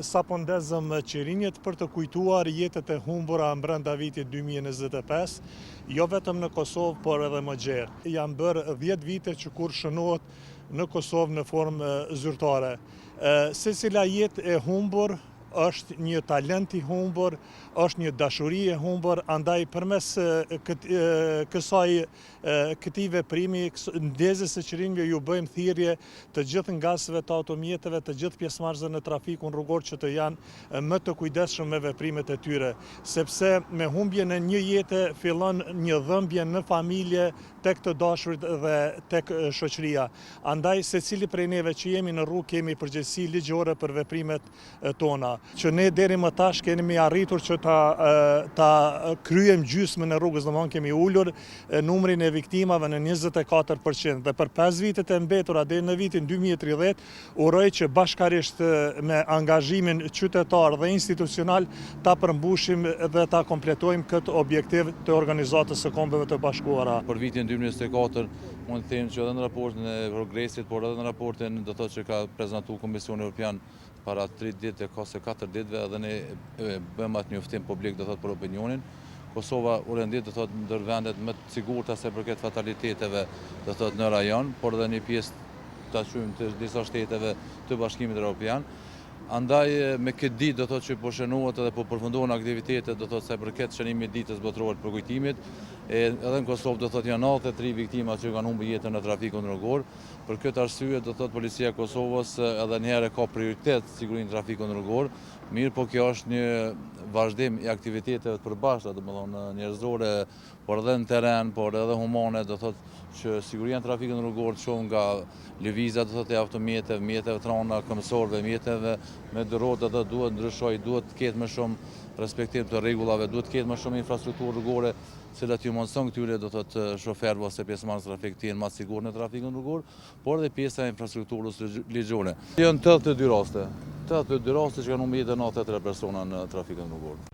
Sa po ndezëm qirinjet për të kujtuar jetët e humbura brenda vitit 2025, jo vetëm në Kosovë, por edhe më gjerë. Janë bërë 10 vite që kur shënohet në Kosovë në formë zyrtare. Secila jetë e humbur është një talent i humbur, është një dashuri e humbur, andaj përmes këtij veprimi, ndezjes së qirinjve ju bëjmë thirrje të gjithë ngasëve të automjeteve, të gjithë pjesëmarrësve në trafikun rrugor që të janë më të kujdesshëm me veprimet e tyre, sepse me humbjen e një jete fillon një dhëmbje në familje, tek të dashurit dhe tek shoqëria. Andaj secili prej neve që jemi në rrugë kemi përgjegjësi ligjore për veprimet tona. Që ne deri më tash kemi arritur që ta kryejm gjysmën e rrugës, domethënë kemi ulur numrin e viktimave në 24%, dhe për 5 vitet e mbetura deri në vitin 2030 uroj që bashkarisht me angazhimin qytetar dhe institucional ta përmbushim dhe ta kompletojmë këtë objektiv të Organizatës së Kombeve të Bashkuara. Për vitin 2024 mund të them që edhe në raportin e progresit, por edhe në raportin do thotë që ka prezantuar Komisioni Evropian para 3 ditë ose 4 ditëve, edhe ne bëmë atë njoftim publik do thotë për opinionin. Kosova u rendit do thotë ndër vendet më të sigurta se përket fataliteteve do thotë në rajon, por edhe një pjesë ta quajmë të disa shteteve të Bashkimit Evropian. Andaj me këtë ditë do thotë që po shënohet edhe po përfundohen aktivitetet do thotë se përket shënimit ditës botërore të përkujtimit. Edhe në Kosovë do thotë janë 93 viktima që kanë humbur jetën në trafikun rrugor. Për këtë arsye do thotë Policia e Kosovës edhe një herë ka prioritet sigurinë e trafikut rrugor. Mirë, po kjo është një vazhdim i aktiviteteve të përbashkëta, domethënë njerëzore, por edhe në terren, por edhe humane, do thotë që siguria në trafikun rrugor të shohë nga lëvizja do thotë e automjeteve, mjeteve trona, këmbësorëve, mjeteve me rrotë edhe duhet ndryshoj, duhet të ketë më shumë respektim të rregullave, duhet të ketë më shumë infrastrukturë rrugore, cilat ju mundson këtyre do thotë shoferëve ose pjesëmarrësve të trafikut të jenë më të sigurt në trafikun rrugor, por edhe pjesa e infrastrukturës ligjore. Janë 82 raste. 82 raste që kanë humbur jetën 93 persona në trafikun rrugor.